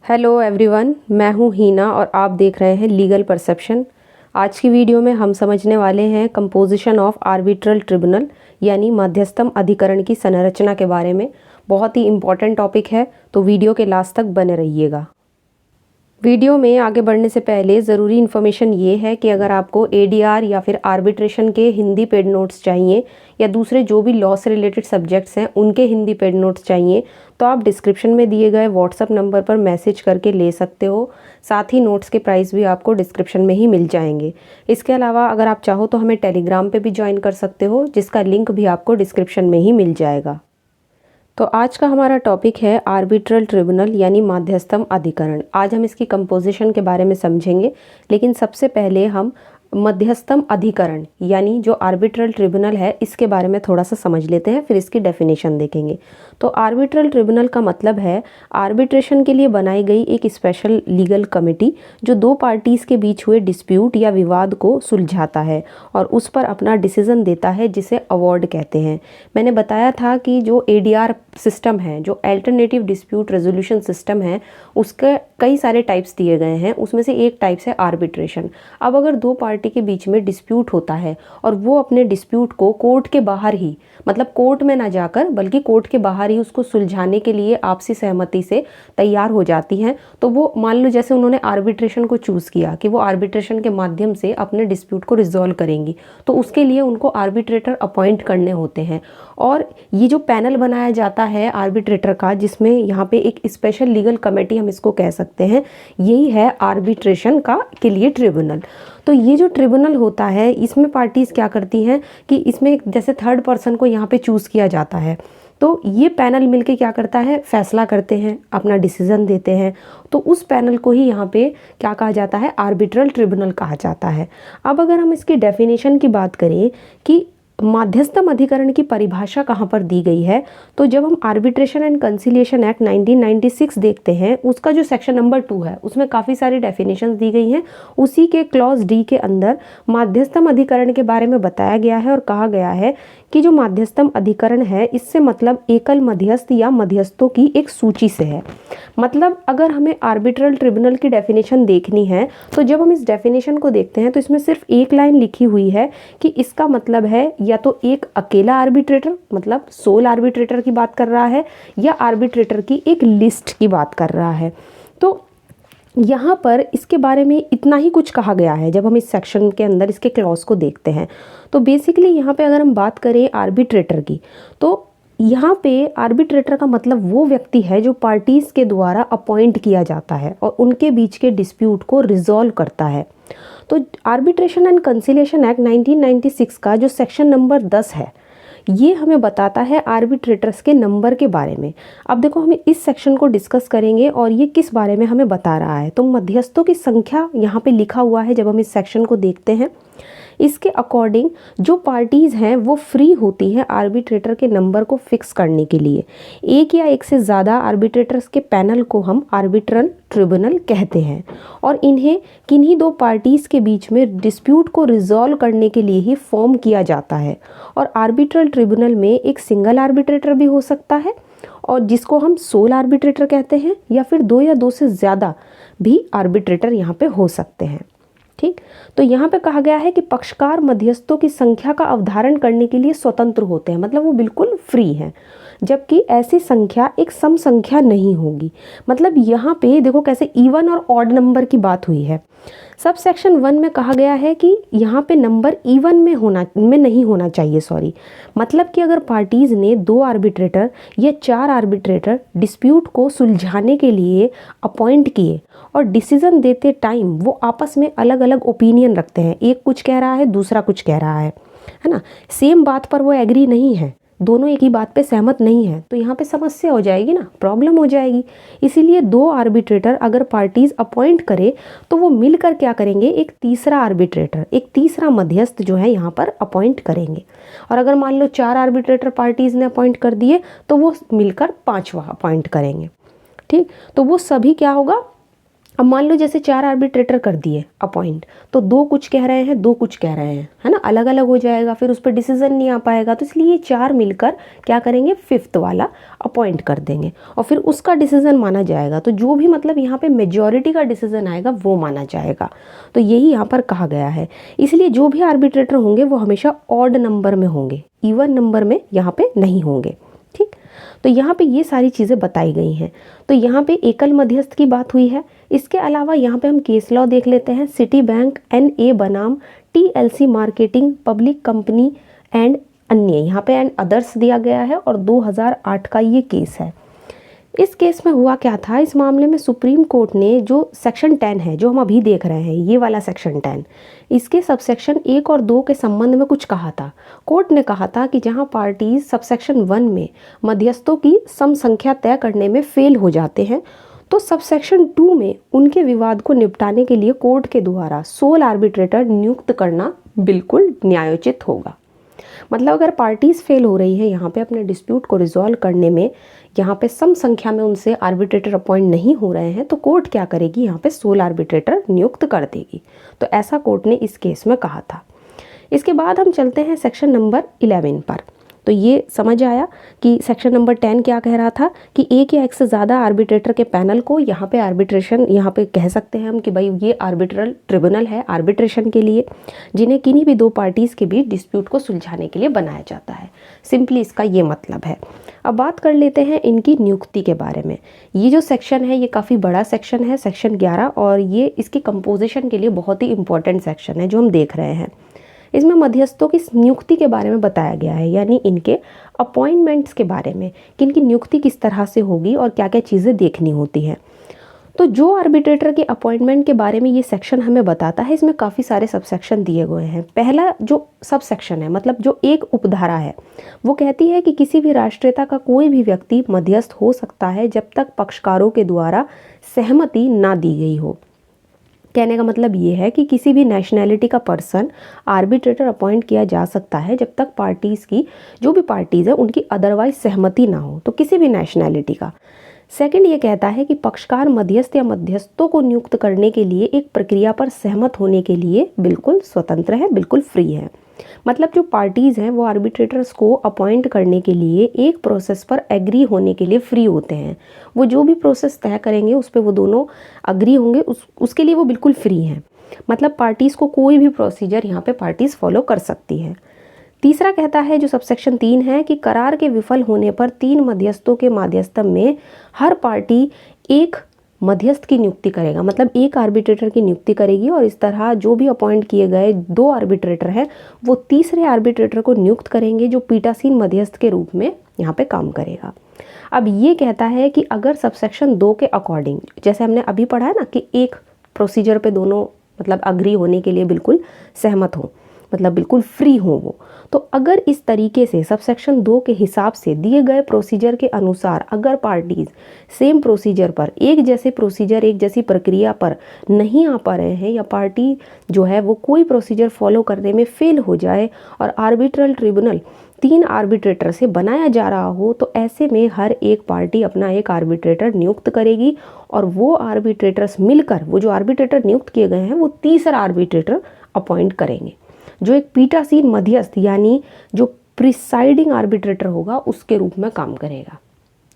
Hello everyone, मैं हूँ हीना और आप देख रहे हैं लीगल परसेप्शन। आज की वीडियो में हम समझने वाले हैं कंपोजिशन ऑफ आर्बिट्रल ट्रिब्यूनल यानी मध्यस्थम अधिकरण की संरचना के बारे में। बहुत ही इम्पॉर्टेंट टॉपिक है, तो वीडियो के लास्ट तक बने रहिएगा। वीडियो में आगे बढ़ने से पहले ज़रूरी इन्फॉर्मेशन ये है कि अगर आपको एडीआर या फिर आर्बिट्रेशन के हिंदी पेड नोट्स चाहिए या दूसरे जो भी लॉ से रिलेटेड सब्जेक्ट्स हैं उनके हिंदी पेड नोट्स चाहिए तो आप डिस्क्रिप्शन में दिए गए व्हाट्सअप नंबर पर मैसेज करके ले सकते हो। साथ ही नोट्स के प्राइस भी आपको डिस्क्रिप्शन में ही मिल जाएंगे। इसके अलावा अगर आप चाहो तो हमें टेलीग्राम पे भी ज्वाइन कर सकते हो, जिसका लिंक भी आपको डिस्क्रिप्शन में ही मिल जाएगा। तो आज का हमारा टॉपिक है आर्बिट्रल ट्रिब्यूनल यानी मध्यस्थम अधिकरण। आज हम इसकी कंपोजिशन के बारे में समझेंगे, लेकिन सबसे पहले हम मध्यस्थम अधिकरण यानी जो आर्बिट्रल ट्रिब्यूनल है इसके बारे में थोड़ा सा समझ लेते हैं, फिर इसकी डेफिनेशन देखेंगे। तो आर्बिट्रल ट्रिब्यूनल का मतलब है आर्बिट्रेशन के लिए बनाई गई एक स्पेशल लीगल कमेटी जो दो पार्टीज़ के बीच हुए डिस्प्यूट या विवाद को सुलझाता है और उस पर अपना डिसीजन देता है, जिसे अवॉर्ड कहते हैं। मैंने बताया था कि जो एडीआर सिस्टम है, जो अल्टरनेटिव डिस्प्यूट रेजोल्यूशन सिस्टम है, उसके कई सारे टाइप्स दिए गए हैं। उसमें से एक टाइप्स है आर्बिट्रेशन। अब अगर दो पार्टी के बीच में डिस्प्यूट होता है और वो अपने डिस्प्यूट को कोर्ट के बाहर ही, मतलब कोर्ट में ना जाकर बल्कि कोर्ट के बाहर ही उसको सुलझाने के लिए आपसी सहमति से तैयार हो जाती हैं, तो वो मान लो जैसे उन्होंने आर्बिट्रेशन को चूज़ किया कि वो आर्बिट्रेशन के माध्यम से अपने डिस्प्यूट को रिजॉल्व करेंगी, तो उसके लिए उनको आर्बिट्रेटर अपॉइंट करने होते हैं। और ये जो पैनल बनाया जाता है आर्बिट्रेटर का, जिसमें यहाँ पे एक स्पेशल लीगल कमेटी हम इसको कह सकते हैं, यही है आर्बिट्रेशन का के लिए ट्रिब्यूनल। तो ये जो ट्रिब्यूनल होता है इसमें पार्टीज़ क्या करती हैं कि इसमें जैसे थर्ड पर्सन को यहाँ पे चूज़ किया जाता है, तो ये पैनल मिलके क्या करता है, फैसला करते हैं, अपना डिसीजन देते हैं। तो उस पैनल को ही यहाँ पे क्या कहा जाता है, आर्बिट्रल ट्रिब्यूनल कहा जाता है। अब अगर हम इसकी डेफिनेशन की बात करें कि मध्यस्थम अधिकरण की परिभाषा कहाँ पर दी गई है, तो जब हम आर्बिट्रेशन एंड कंसिलिएशन एक्ट 1996 देखते हैं, उसका जो सेक्शन नंबर 2 है उसमें काफ़ी सारी डेफिनेशंस दी गई हैं। उसी के क्लॉज डी के अंदर मध्यस्थम अधिकरण के बारे में बताया गया है और कहा गया है कि जो मध्यस्थम अधिकरण है इससे मतलब एकल मध्यस्थ या मध्यस्थों की एक सूची से है। मतलब अगर हमें आर्बिट्रल ट्रिब्यूनल की डेफिनेशन देखनी है तो जब हम इस डेफिनेशन को देखते हैं तो इसमें सिर्फ एक लाइन लिखी हुई है कि इसका मतलब है या तो एक अकेला आर्बिट्रेटर, मतलब सोल आर्बिट्रेटर की बात कर रहा है, या आर्बिट्रेटर की एक लिस्ट की बात कर रहा है। तो यहाँ पर इसके बारे में इतना ही कुछ कहा गया है। जब हम इस सेक्शन के अंदर इसके क्लॉज को देखते हैं तो बेसिकली यहाँ पे अगर हम बात करें आर्बिट्रेटर की, तो यहाँ पे आर्बिट्रेटर का मतलब वो व्यक्ति है जो पार्टीज़ के द्वारा अपॉइंट किया जाता है और उनके बीच के डिस्प्यूट को रिजॉल्व करता है। तो आर्बिट्रेशन एंड कंसिलिएशन एक्ट 1996 का जो सेक्शन नंबर 10 है, ये हमें बताता है आर्बिट्रेटर्स के नंबर के बारे में। अब देखो, हम इस सेक्शन को डिस्कस करेंगे और ये किस बारे में हमें बता रहा है। तो मध्यस्थों की संख्या यहाँ पे लिखा हुआ है जब हम इस सेक्शन को देखते हैं। इसके अकॉर्डिंग जो पार्टीज़ हैं वो फ्री होती हैं आर्बिट्रेटर के नंबर को फिक्स करने के लिए। एक या एक से ज़्यादा आर्बिट्रेटर्स के पैनल को हम आर्बिट्रल ट्रिब्यूनल कहते हैं और इन्हें किन्हीं दो पार्टीज़ के बीच में डिस्प्यूट को रिजॉल्व करने के लिए ही फॉर्म किया जाता है। और आर्बिट्रल ट्रिब्यूनल में एक सिंगल आर्बिट्रेटर भी हो सकता है और जिसको हम सोल आर्बिट्रेटर कहते हैं, या फिर दो या दो से ज़्यादा भी आर्बिट्रेटर यहाँ पे हो सकते हैं। ठीक, तो यहाँ पे कहा गया है कि पक्षकार मध्यस्थों की संख्या का अवधारण करने के लिए स्वतंत्र होते हैं, मतलब वो बिल्कुल फ्री हैं, जबकि ऐसी संख्या एक सम संख्या नहीं होगी। मतलब यहाँ पे देखो कैसे इवन और ऑड नंबर की बात हुई है। सब सेक्शन 1 में कहा गया है कि यहाँ पे नंबर इवन में नहीं होना चाहिए, मतलब कि अगर पार्टीज़ ने 2 आर्बिट्रेटर या 4 आर्बिट्रेटर डिस्प्यूट को सुलझाने के लिए अपॉइंट किए और डिसीजन देते टाइम वो आपस में अलग अलग ओपिनियन रखते हैं, एक कुछ कह रहा है दूसरा कुछ कह रहा है ना, सेम बात पर वो एग्री नहीं है, दोनों एक ही बात पे सहमत नहीं है, तो यहाँ पे समस्या हो जाएगी ना, प्रॉब्लम हो जाएगी। इसीलिए 2 आर्बिट्रेटर अगर पार्टीज अपॉइंट करे तो वो मिलकर क्या करेंगे, एक तीसरा आर्बिट्रेटर, एक तीसरा मध्यस्थ जो है यहाँ पर अपॉइंट करेंगे। और अगर मान लो 4 आर्बिट्रेटर पार्टीज ने अपॉइंट कर दिए तो वो मिलकर 5वां अपॉइंट करेंगे। ठीक, तो वो सभी क्या होगा, अब मान लो जैसे 4 आर्बिट्रेटर कर दिए अपॉइंट, तो 2 कुछ कह रहे हैं 2 कुछ कह रहे हैं, है ना, अलग अलग हो जाएगा, फिर उस पर डिसीजन नहीं आ पाएगा। तो इसलिए ये 4 मिलकर क्या करेंगे, 5th वाला अपॉइंट कर देंगे और फिर उसका डिसीजन माना जाएगा। तो जो भी मतलब यहाँ पे मेजॉरिटी का डिसीजन आएगा वो माना जाएगा। तो यही यहाँ पर कहा गया है। इसलिए जो भी आर्बिट्रेटर होंगे वो हमेशा ऑड नंबर में होंगे, इवन नंबर में यहाँ पे नहीं होंगे। ठीक, तो यहाँ पे ये सारी चीज़ें बताई गई हैं। तो यहाँ पे एकल मध्यस्थ की बात हुई है। इसके अलावा यहाँ पे हम केस लॉ देख लेते हैं। सिटी बैंक NA बनाम TLC marketing public company and अन्य, यहाँ पे एंड अदर्स दिया गया है और 2008 का ये केस है। इस केस में हुआ क्या था, इस मामले में सुप्रीम कोर्ट ने जो सेक्शन 10 है, जो हम अभी देख रहे हैं, ये वाला सेक्शन 10, इसके सबसेक्शन 1 और 2 के संबंध में कुछ कहा था। कोर्ट ने कहा था कि जहां पार्टीज सबसेक्शन 1 में मध्यस्थों की सम संख्या तय करने में फेल हो जाते हैं, तो सबसेक्शन 2 में उनके विवाद को निपटाने के लिए कोर्ट के द्वारा सोल आर्बिट्रेटर नियुक्त करना बिल्कुल न्यायोचित होगा। मतलब अगर पार्टीज फेल हो रही है यहाँ पे अपने डिस्प्यूट को रिजॉल्व करने में, यहाँ पे सम संख्या में उनसे आर्बिट्रेटर अपॉइंट नहीं हो रहे हैं, तो कोर्ट क्या करेगी, यहाँ पे सोल आर्बिट्रेटर नियुक्त कर देगी। तो ऐसा कोर्ट ने इस केस में कहा था। इसके बाद हम चलते हैं सेक्शन नंबर 11 पर। तो ये समझ आया कि सेक्शन नंबर 10 क्या कह रहा था कि एक या एक से ज़्यादा आर्बिट्रेटर के पैनल को यहाँ पे आर्बिट्रेशन, यहाँ पे कह सकते हैं हम कि भाई ये आर्बिट्रल ट्रिब्यूनल है आर्बिट्रेशन के लिए, जिन्हें किन्हीं भी दो पार्टीज़ के बीच डिस्प्यूट को सुलझाने के लिए बनाया जाता है। सिंपली इसका ये मतलब है। अब बात कर लेते हैं इनकी नियुक्ति के बारे में। ये जो सेक्शन है ये काफ़ी बड़ा सेक्शन है, सेक्शन 11, और ये इसकी कंपोजिशन के लिए बहुत ही इंपॉर्टेंट सेक्शन है जो हम देख रहे हैं। इसमें मध्यस्थों की नियुक्ति के बारे में बताया गया है, यानी इनके अपॉइंटमेंट्स के बारे में कि इनकी नियुक्ति किस तरह से होगी और क्या क्या चीज़ें देखनी होती हैं। तो जो आर्बिट्रेटर के अपॉइंटमेंट के बारे में ये सेक्शन हमें बताता है, इसमें काफ़ी सारे सबसेक्शन दिए गए हैं। पहला जो सबसेक्शन है, मतलब जो एक उपधारा है, वो कहती है कि किसी भी राष्ट्रीयता का कोई भी व्यक्ति मध्यस्थ हो सकता है जब तक पक्षकारों के द्वारा सहमति ना दी गई हो। कहने का मतलब ये है कि किसी भी नेशनैलिटी का पर्सन आर्बिट्रेटर अपॉइंट किया जा सकता है जब तक पार्टीज़ की, जो भी पार्टीज़ है उनकी अदरवाइज सहमति ना हो, तो किसी भी नेशनैलिटी का। सेकंड ये कहता है कि पक्षकार मध्यस्थ या मध्यस्थों को नियुक्त करने के लिए एक प्रक्रिया पर सहमत होने के लिए बिल्कुल स्वतंत्र है, बिल्कुल फ्री है। मतलब जो पार्टीज़ हैं वो आर्बिट्रेटर्स को अपॉइंट करने के लिए एक प्रोसेस पर एग्री होने के लिए फ्री होते हैं। वो जो भी प्रोसेस तय करेंगे उस पर वो दोनों अग्री होंगे, उसके लिए वो बिल्कुल फ्री हैं। मतलब पार्टीज़ को कोई भी प्रोसीजर यहाँ पे पार्टीज़ फॉलो कर सकती हैं। तीसरा कहता है जो सबसेक्शन 3 है कि करार के विफल होने पर 3 मध्यस्थों के माध्यस्थम में हर पार्टी एक मध्यस्थ की नियुक्ति करेगा, मतलब एक आर्बिट्रेटर की नियुक्ति करेगी, और इस तरह जो भी अपॉइंट किए गए 2 आर्बिट्रेटर हैं वो तीसरे आर्बिट्रेटर को नियुक्त करेंगे जो पीठासीन मध्यस्थ के रूप में यहाँ पे काम करेगा। अब ये कहता है कि अगर सबसेक्शन 2 के अकॉर्डिंग, जैसे हमने अभी पढ़ा है ना कि एक प्रोसीजर पे दोनों मतलब अग्री होने के लिए बिल्कुल सहमत हो, मतलब बिल्कुल फ्री हो वो, तो अगर इस तरीके से सबसेक्शन 2 के हिसाब से दिए गए प्रोसीजर के अनुसार अगर पार्टीज सेम प्रोसीजर पर, एक जैसे प्रोसीजर, एक जैसी प्रक्रिया पर नहीं आ पा रहे हैं, या पार्टी जो है वो कोई प्रोसीजर फॉलो करने में फेल हो जाए और आर्बिट्रल ट्रिब्यूनल 3 आर्बिट्रेटर से बनाया जा रहा हो, तो ऐसे में हर एक पार्टी अपना एक आर्बिट्रेटर नियुक्त करेगी और वो आर्बिट्रेटर्स मिलकर, वो जो आर्बिट्रेटर नियुक्त किए गए हैं वो तीसरा आर्बिट्रेटर अपॉइंट करेंगे जो एक पीठासीन मध्यस्थ यानी जो प्रिसाइडिंग आर्बिट्रेटर होगा उसके रूप में काम करेगा।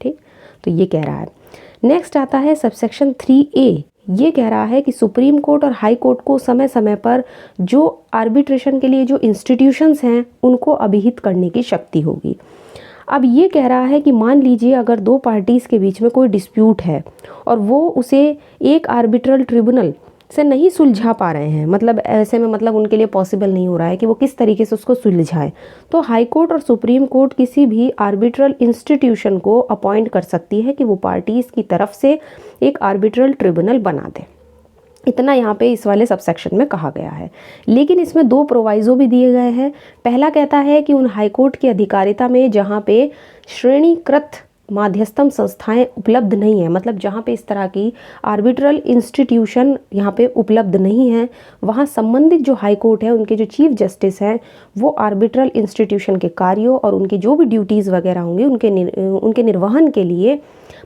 ठीक, तो ये कह रहा है। नेक्स्ट आता है सबसेक्शन 3A। ये कह रहा है कि सुप्रीम कोर्ट और हाई कोर्ट को समय समय पर जो आर्बिट्रेशन के लिए जो इंस्टीट्यूशंस हैं उनको अभिहित करने की शक्ति होगी। अब ये कह रहा है कि मान लीजिए अगर 2 पार्टीज़ के बीच में कोई डिस्प्यूट है और वो उसे एक आर्बिट्रल ट्रिब्यूनल से नहीं सुलझा पा रहे हैं, मतलब ऐसे में मतलब उनके लिए पॉसिबल नहीं हो रहा है कि वो किस तरीके से उसको सुलझाएं, तो हाई कोर्ट और सुप्रीम कोर्ट किसी भी आर्बिट्रल इंस्टीट्यूशन को अपॉइंट कर सकती है कि वो पार्टीज़ की तरफ से एक आर्बिट्रल ट्रिब्यूनल बना दे। इतना यहाँ पे इस वाले सबसेक्शन में कहा गया है। लेकिन इसमें 2 प्रोवाइजो भी दिए गए हैं। पहला कहता है कि उन हाई कोर्ट की अधिकारिता में जहाँ पे श्रेणीकृत माध्यस्थम संस्थाएं उपलब्ध नहीं है, मतलब जहाँ पे इस तरह की आर्बिट्रल इंस्टीट्यूशन यहाँ पे उपलब्ध नहीं है, वहाँ संबंधित जो हाई कोर्ट है उनके जो चीफ जस्टिस हैं वो आर्बिट्रल इंस्टीट्यूशन के कार्यों और उनकी जो भी ड्यूटीज़ वगैरह होंगी उनके निर्वहन के लिए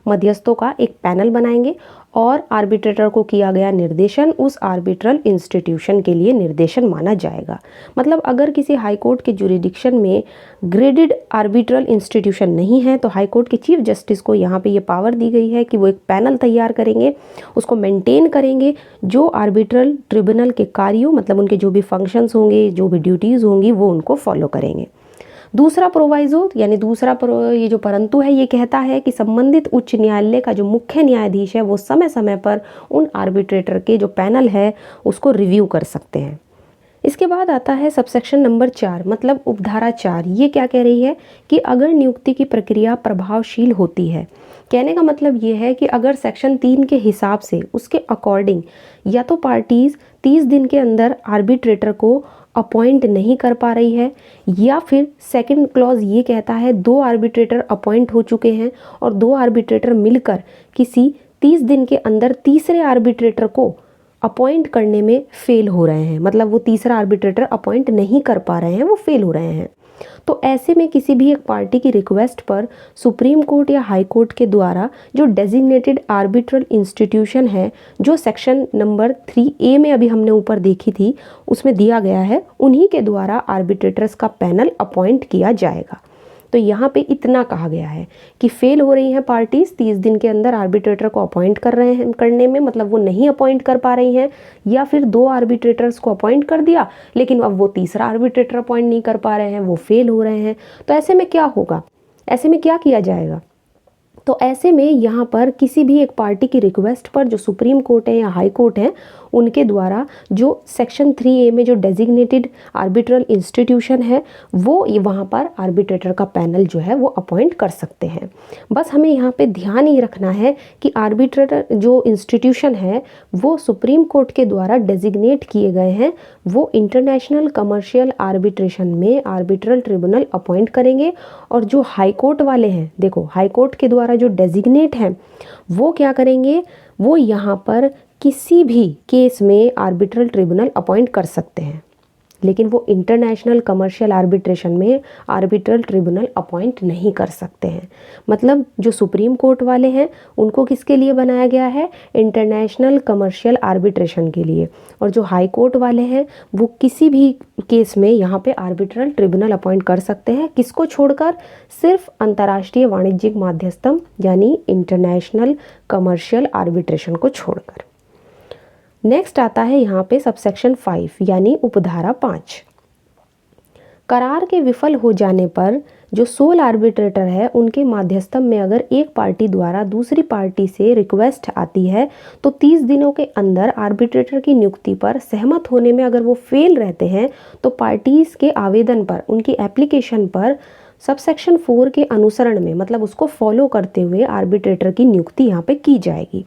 मध्यस्थों का एक पैनल बनाएंगे और आर्बिट्रेटर को किया गया निर्देशन उस आर्बिट्रल इंस्टीट्यूशन के लिए निर्देशन माना जाएगा। मतलब अगर किसी हाई कोर्ट के जुरिडिक्शन में ग्रेडेड आर्बिट्रल इंस्टीट्यूशन नहीं है तो हाई कोर्ट के चीफ जस्टिस को यहाँ पे ये पावर दी गई है कि वो एक पैनल तैयार करेंगे, उसको मेंटेन करेंगे, जो आर्बिट्रल ट्रिब्यूनल के कार्यों मतलब उनके जो भी फंक्शंस होंगे, जो भी ड्यूटीज़ होंगी, वो उनको फॉलो करेंगे। दूसरा प्रोवाइजो यानी दूसरा ये जो परंतु है ये कहता है कि संबंधित उच्च न्यायालय का जो मुख्य न्यायाधीश है वो समय समय पर उन आर्बिट्रेटर के जो पैनल है उसको रिव्यू कर सकते हैं। इसके बाद आता है सबसेक्शन नंबर 4 मतलब उपधारा 4। ये क्या कह रही है कि अगर नियुक्ति की प्रक्रिया प्रभावशील होती है, कहने का मतलब ये है कि अगर सेक्शन 3 के हिसाब से उसके अकॉर्डिंग या तो पार्टीज 30 दिन के अंदर आर्बिट्रेटर को अपॉइंट नहीं कर पा रही है, या फिर सेकंड क्लॉज ये कहता है 2 आर्बिट्रेटर अपॉइंट हो चुके हैं और 2 आर्बिट्रेटर मिलकर किसी 30 दिन के अंदर तीसरे आर्बिट्रेटर को अपॉइंट करने में फेल हो रहे हैं, मतलब वो तीसरा आर्बिट्रेटर अपॉइंट नहीं कर पा रहे हैं, वो फेल हो रहे हैं। तो ऐसे में किसी भी एक पार्टी की रिक्वेस्ट पर सुप्रीम कोर्ट या हाई कोर्ट के द्वारा जो डेजिग्नेटेड आर्बिट्रल इंस्टीट्यूशन है, जो सेक्शन नंबर 3A में अभी हमने ऊपर देखी थी उसमें दिया गया है, उन्हीं के द्वारा आर्बिट्रेटर्स का पैनल अपॉइंट किया जाएगा। तो यहाँ पे इतना कहा गया है कि फेल हो रही हैं पार्टीज 30 दिन के अंदर आर्बिट्रेटर को अपॉइंट कर रहे हैं करने में, मतलब वो नहीं अपॉइंट कर पा रही हैं, या फिर 2 आर्बिट्रेटर्स को अपॉइंट कर दिया लेकिन अब वो तीसरा आर्बिट्रेटर अपॉइंट नहीं कर पा रहे हैं, वो फेल हो रहे हैं। तो ऐसे में क्या होगा, ऐसे में क्या किया जाएगा? तो ऐसे में यहाँ पर किसी भी एक पार्टी की रिक्वेस्ट पर जो सुप्रीम कोर्ट है या हाई कोर्ट है उनके द्वारा जो सेक्शन 3A में जो डेजिग्नेटेड आर्बिट्रल इंस्टीट्यूशन है वो वहाँ पर आर्बिट्रेटर का पैनल जो है वो अपॉइंट कर सकते हैं। बस हमें यहाँ पे ध्यान ये रखना है कि आर्बिट्रेटर जो इंस्टीट्यूशन है वो सुप्रीम कोर्ट के द्वारा डेजिग्नेट किए गए हैं, वो इंटरनेशनल कमर्शियल आर्बिट्रेशन में आर्बिट्रल ट्रिब्यूनल अपॉइंट करेंगे। और जो हाई कोर्ट वाले हैं, देखो हाई कोर्ट के द्वारा जो डेजिग्नेट हैं वो क्या करेंगे, वो यहाँ पर किसी भी केस में आर्बिट्रल ट्रिब्यूनल अपॉइंट कर सकते हैं, लेकिन वो इंटरनेशनल कमर्शियल आर्बिट्रेशन में आर्बिट्रल ट्रिब्यूनल अपॉइंट नहीं कर सकते हैं। मतलब जो सुप्रीम कोर्ट वाले हैं उनको किसके लिए बनाया गया है, इंटरनेशनल कमर्शियल आर्बिट्रेशन के लिए, और जो हाई कोर्ट वाले हैं वो किसी भी केस में यहाँ पे आर्बिट्रल ट्रिब्यूनल अपॉइंट कर सकते हैं। किसको छोड़कर, सिर्फ अंतर्राष्ट्रीय वाणिज्यिक माध्यस्थम यानी इंटरनेशनल कमर्शियल आर्बिट्रेशन को छोड़कर। नेक्स्ट आता है यहाँ पे सबसेक्शन 5 यानी उपधारा 5। करार के विफल हो जाने पर जो सोल आर्बिट्रेटर है उनके माध्यस्थम में अगर एक पार्टी द्वारा दूसरी पार्टी से रिक्वेस्ट आती है तो 30 दिनों के अंदर आर्बिट्रेटर की नियुक्ति पर सहमत होने में अगर वो फेल रहते हैं तो पार्टीज के आवेदन पर, उनकी एप्लीकेशन पर सबसेक्शन 4 के अनुसरण में, मतलब उसको फॉलो करते हुए आर्बिट्रेटर की नियुक्ति यहाँ पे की जाएगी।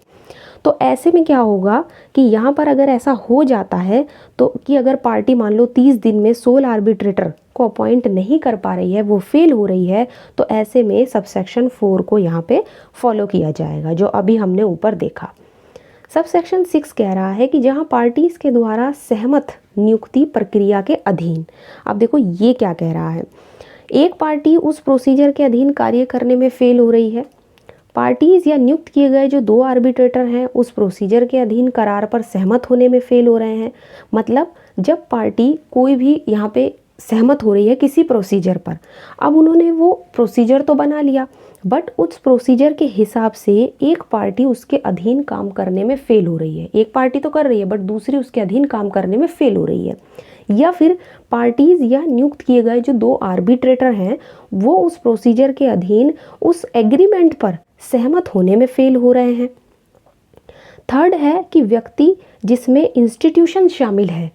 तो ऐसे में क्या होगा कि यहाँ पर अगर ऐसा हो जाता है तो कि अगर पार्टी मान लो 30 दिन में सोल आर्बिट्रेटर को अपॉइंट नहीं कर पा रही है, वो फेल हो रही है, तो ऐसे में सबसेक्शन 4 को यहाँ पे फॉलो किया जाएगा जो अभी हमने ऊपर देखा। सबसेक्शन 6 कह रहा है कि जहाँ पार्टीज के द्वारा सहमत नियुक्ति प्रक्रिया के अधीन, अब देखो ये क्या कह रहा है, एक पार्टी उस प्रोसीजर के अधीन कार्य करने में फेल हो रही है, पार्टीज या नियुक्त किए गए जो 2 आर्बिट्रेटर हैं उस प्रोसीजर के अधीन करार पर सहमत होने में फेल हो रहे हैं। मतलब जब पार्टी कोई भी यहाँ पे सहमत हो रही है किसी प्रोसीजर पर, अब उन्होंने वो प्रोसीजर तो बना लिया बट उस प्रोसीजर के हिसाब से एक पार्टी उसके अधीन काम करने में फेल हो रही है, एक पार्टी तो कर रही है बट दूसरी उसके अधीन काम करने में फेल हो रही है, या फिर पार्टीज या नियुक्त किए गए जो 2 आर्बिट्रेटर हैं वो उस प्रोसीजर के अधीन उस एग्रीमेंट पर सहमत होने में फेल हो रहे हैं। थर्ड है कि व्यक्ति जिसमें इंस्टीट्यूशन शामिल है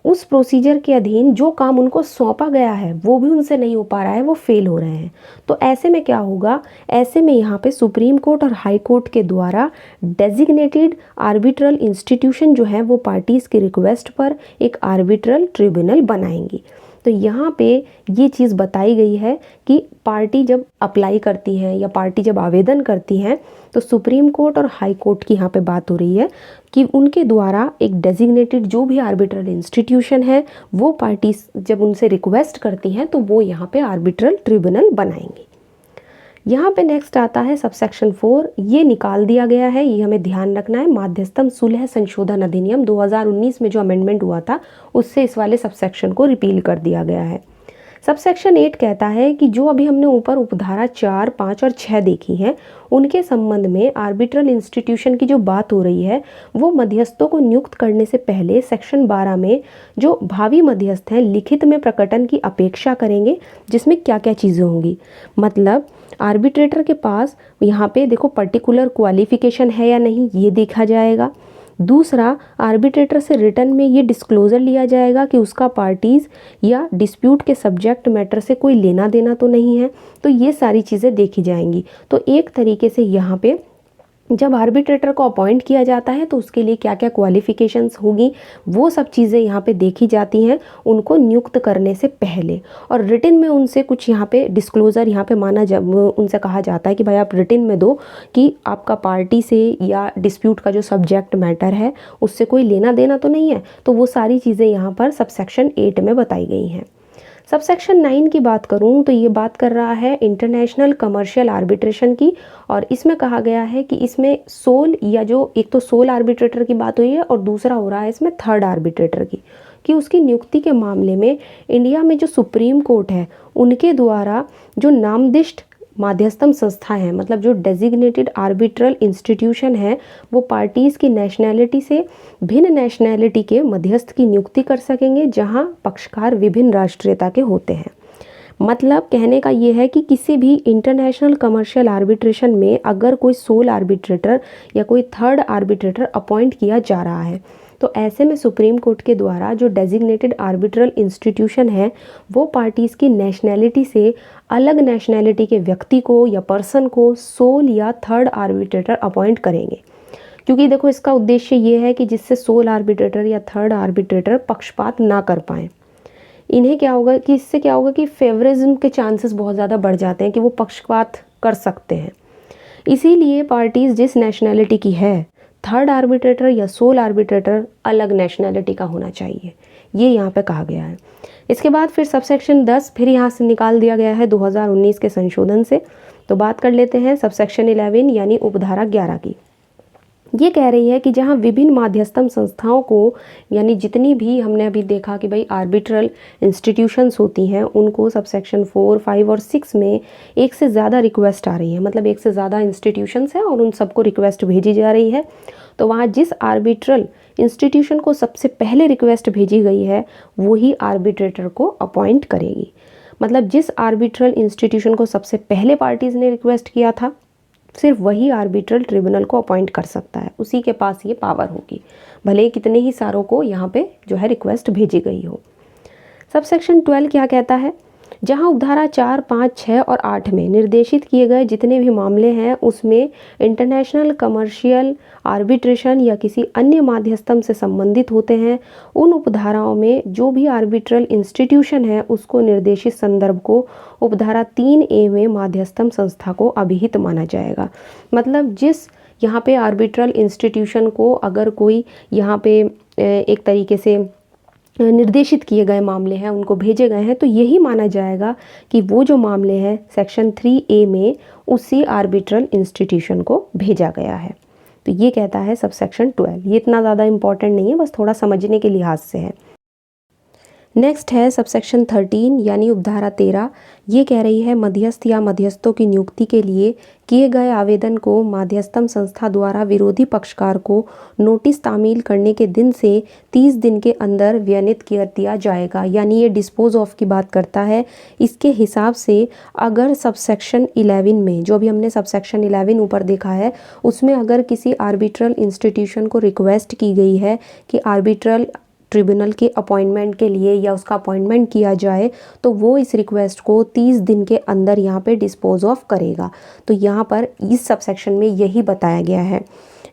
उस प्रोसीजर के अधीन जो काम उनको सौंपा गया है वो भी उनसे नहीं हो पा रहा है, वो फेल हो रहे हैं। तो ऐसे में क्या होगा, ऐसे में यहाँ पे सुप्रीम कोर्ट और हाई कोर्ट के द्वारा डेजिग्नेटेड आर्बिट्रल इंस्टीट्यूशन जो है वो पार्टीज की रिक्वेस्ट पर एक आर्बिट्रल ट्रिब्यूनल बनाएंगी। तो यहाँ पे ये चीज़ बताई गई है कि पार्टी जब अप्लाई करती हैं या पार्टी जब आवेदन करती हैं तो सुप्रीम कोर्ट और हाई कोर्ट की यहाँ पे बात हो रही है कि उनके द्वारा एक डेजिग्नेटेड जो भी आर्बिट्रल इंस्टीट्यूशन है वो पार्टी जब उनसे रिक्वेस्ट करती हैं तो वो यहाँ पे आर्बिट्रल ट्रिब्यूनल बनाएंगी। यहाँ पे नेक्स्ट आता है सबसेक्शन 4, ये निकाल दिया गया है, ये हमें ध्यान रखना है। माध्यस्थम सुलह संशोधन अधिनियम 2019 में जो अमेंडमेंट हुआ था उससे इस वाले सबसेक्शन को रिपील कर दिया गया है। सबसेक्शन 8 कहता है कि जो अभी हमने ऊपर उपधारा 4, 5 और 6 देखी हैं उनके संबंध में आर्बिट्रल इंस्टीट्यूशन की जो बात हो रही है वो मध्यस्थों को नियुक्त करने से पहले सेक्शन 12 में जो भावी मध्यस्थ हैं लिखित में प्रकटन की अपेक्षा करेंगे, जिसमें क्या क्या चीज़ें होंगी। मतलब आर्बिट्रेटर के पास यहाँ पे देखो पर्टिकुलर क्वालिफिकेशन है या नहीं ये देखा जाएगा। दूसरा, आर्बिट्रेटर से रिटर्न में ये डिस्क्लोज़र लिया जाएगा कि उसका पार्टीज़ या डिस्प्यूट के सब्जेक्ट मैटर से कोई लेना देना तो नहीं है, तो ये सारी चीज़ें देखी जाएंगी। तो एक तरीके से यहाँ पे जब आर्बिट्रेटर को अपॉइंट किया जाता है तो उसके लिए क्या क्या क्वालिफिकेशंस होगी वो सब चीज़ें यहाँ पे देखी जाती हैं उनको नियुक्त करने से पहले। और रिटन में उनसे कुछ यहाँ पे डिस्क्लोज़र यहाँ पे माना जब उनसे कहा जाता है कि भाई आप रिटन में दो कि आपका पार्टी से या डिस्प्यूट का जो सब्जेक्ट मैटर है उससे कोई लेना देना तो नहीं है। तो वो सारी चीज़ें यहाँ पर सबसेक्शन 8 में बताई गई हैं। सबसेक्शन 9 की बात करूं तो ये बात कर रहा है इंटरनेशनल कमर्शियल आर्बिट्रेशन की, और इसमें कहा गया है कि इसमें सोल या जो एक तो सोल आर्बिट्रेटर की बात हुई है और दूसरा हो रहा है इसमें थर्ड आर्बिट्रेटर की, कि उसकी नियुक्ति के मामले में इंडिया में जो सुप्रीम कोर्ट है उनके द्वारा जो नामदिष्ट माध्यस्थम संस्था है, मतलब जो डेजिग्नेटेड आर्बिट्रल इंस्टीट्यूशन है, वो पार्टीज़ की नेशनैलिटी से भिन्न नेशनैलिटी के मध्यस्थ की नियुक्ति कर सकेंगे जहां पक्षकार विभिन्न राष्ट्रीयता के होते हैं। मतलब कहने का ये है कि किसी भी इंटरनेशनल कमर्शियल आर्बिट्रेशन में अगर कोई सोल आर्बिट्रेटर या कोई थर्ड आर्बिट्रेटर अपॉइंट किया जा रहा है तो ऐसे में सुप्रीम कोर्ट के द्वारा जो डेजिग्नेटेड आर्बिट्रल इंस्टीट्यूशन है वो पार्टीज़ की नेशनैलिटी से अलग नेशनैलिटी के व्यक्ति को या पर्सन को सोल या थर्ड आर्बिट्रेटर अपॉइंट करेंगे। क्योंकि देखो इसका उद्देश्य ये है कि जिससे सोल आर्बिट्रेटर या थर्ड आर्बिट्रेटर पक्षपात ना कर पाएँ। इन्हें क्या होगा कि इससे क्या होगा कि फेवरिज्म के चांसेस बहुत ज़्यादा बढ़ जाते हैं कि वो पक्षपात कर सकते हैं। इसीलिए पार्टीज़ जिस नेशनैलिटी की है थर्ड आर्बिट्रेटर या सोल आर्बिट्रेटर अलग नेशनैलिटी का होना चाहिए, ये यहाँ पे कहा गया है। इसके बाद फिर सबसेक्शन 10 फिर यहाँ से निकाल दिया गया है 2019 के संशोधन से। तो बात कर लेते हैं सबसेक्शन 11 यानी उपधारा 11 की। ये कह रही है कि जहाँ विभिन्न माध्यस्थम संस्थाओं को, यानी जितनी भी हमने अभी देखा कि भाई आर्बिट्रल इंस्टीट्यूशंस होती हैं उनको सबसेक्शन 4, 5 और 6 में एक से ज़्यादा रिक्वेस्ट आ रही है, मतलब एक से ज़्यादा इंस्टीट्यूशंस हैं और उन सबको रिक्वेस्ट भेजी जा रही है। तो वहाँ जिस आर्बिट्रल इंस्टीट्यूशन को सबसे पहले रिक्वेस्ट भेजी गई है वही आर्बिट्रेटर को अपॉइंट करेगी। मतलब जिस आर्बिट्रल इंस्टीट्यूशन को सबसे पहले पार्टीज़ ने रिक्वेस्ट किया था सिर्फ वही आर्बिट्रल ट्रिब्यूनल को अपॉइंट कर सकता है, उसी के पास ये पावर होगी, भले कितने ही सारों को यहाँ पे जो है रिक्वेस्ट भेजी गई हो। सबसेक्शन 12 क्या कहता है, जहाँ उपधारा 4, 5, 6 और 8 में निर्देशित किए गए जितने भी मामले हैं उसमें इंटरनेशनल कमर्शियल आर्बिट्रेशन या किसी अन्य माध्यस्थम से संबंधित होते हैं, उन उपधाराओं में जो भी आर्बिट्रल इंस्टीट्यूशन है उसको निर्देशित संदर्भ को उपधारा 3A में माध्यस्थम संस्था को अभिहित माना जाएगा। मतलब जिस यहाँ पे आर्बिट्रल इंस्टीट्यूशन को अगर कोई यहाँ पे एक तरीके से निर्देशित किए गए मामले हैं उनको भेजे गए हैं तो यही माना जाएगा कि वो जो मामले हैं सेक्शन 3A में उसी आर्बिट्रल इंस्टीट्यूशन को भेजा गया है। तो ये कहता है सबसेक्शन 12। ये इतना ज़्यादा इम्पॉर्टेंट नहीं है, बस थोड़ा समझने के लिहाज से है। नेक्स्ट है सबसेक्शन 13 यानी उपधारा 13। ये कह रही है मध्यस्थ या मध्यस्थों की नियुक्ति के लिए किए गए आवेदन को माध्यस्थम संस्था द्वारा विरोधी पक्षकार को नोटिस तामील करने के दिन से 30 दिन के अंदर व्यनित कर दिया जाएगा। यानी ये डिस्पोज ऑफ की बात करता है। इसके हिसाब से अगर सबसेक्शन 11 में, जो अभी हमने सबसेक्शन 11 ऊपर देखा है, उसमें अगर किसी आर्बिट्रल इंस्टीट्यूशन को रिक्वेस्ट की गई है कि आर्बिट्रल ट्रिब्यूनल के अपॉइंटमेंट के लिए या उसका अपॉइंटमेंट किया जाए तो वो इस रिक्वेस्ट को 30 दिन के अंदर यहाँ पे डिस्पोज ऑफ करेगा। तो यहाँ पर इस सबसेक्शन में यही बताया गया है।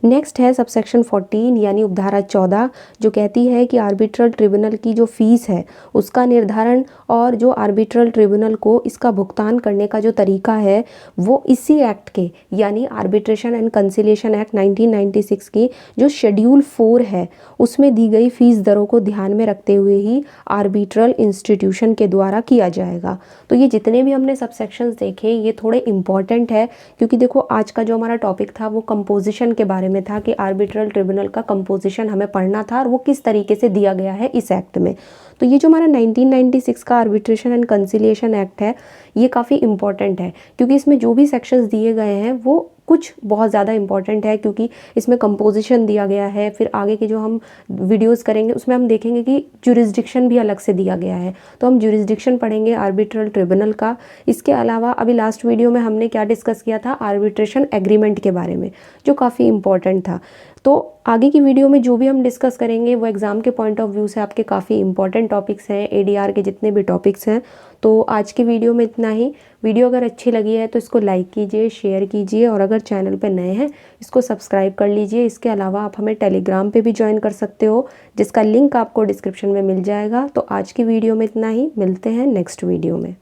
नेक्स्ट है सबसेक्शन 14 यानी उपधारा 14 जो कहती है कि आर्बिट्रल ट्रिब्यूनल की जो फीस है उसका निर्धारण और जो आर्बिट्रल ट्रिब्यूनल को इसका भुगतान करने का जो तरीका है वो इसी एक्ट के यानी आर्बिट्रेशन एंड कंसिलिएशन एक्ट 1996 की जो शेड्यूल 4 है उसमें दी गई फीस दरों को ध्यान में रखते हुए ही आर्बिट्रल इंस्टीट्यूशन के द्वारा किया जाएगा। तो ये जितने भी हमने सबसेक्शंस देखे ये थोड़े इंपॉर्टेंट है क्योंकि देखो आज का जो हमारा टॉपिक था वो कंपोजिशन के बारे में था कि आर्बिट्रल ट्रिब्यूनल का कंपोजिशन हमें पढ़ना था और वो किस तरीके से दिया गया है इस एक्ट में। तो ये जो हमारा 1996 का आर्बिट्रेशन एंड कंसिलिएशन एक्ट है ये काफ़ी इंपॉर्टेंट है क्योंकि इसमें जो भी सेक्शंस दिए गए हैं वो कुछ बहुत ज़्यादा इंपॉर्टेंट है क्योंकि इसमें कंपोजिशन दिया गया है। फिर आगे के जो हम वीडियोस करेंगे उसमें हम देखेंगे कि ज्यूरिसडिक्शन भी अलग से दिया गया है, तो हम ज्यूरिसडिक्शन पढ़ेंगे आर्बिट्रल ट्रिब्यूनल का। इसके अलावा अभी लास्ट वीडियो में हमने क्या डिस्कस किया था, आर्बिट्रेशन एग्रीमेंट के बारे में जो काफ़ी इंपॉर्टेंट था। तो आगे की वीडियो में जो भी हम डिस्कस करेंगे वो एग्ज़ाम के पॉइंट ऑफ व्यू से आपके काफ़ी इंपॉर्टेंट टॉपिक्स हैं, एडीआर के जितने भी टॉपिक्स हैं। तो आज की वीडियो में इतना ही। वीडियो अगर अच्छी लगी है तो इसको लाइक कीजिए, शेयर कीजिए और अगर चैनल पर नए हैं इसको सब्सक्राइब कर लीजिए। इसके अलावा आप हमें टेलीग्राम पे भी ज्वाइन कर सकते हो जिसका लिंक आपको डिस्क्रिप्शन में मिल जाएगा। तो आज की वीडियो में इतना ही, मिलते हैं नेक्स्ट वीडियो में।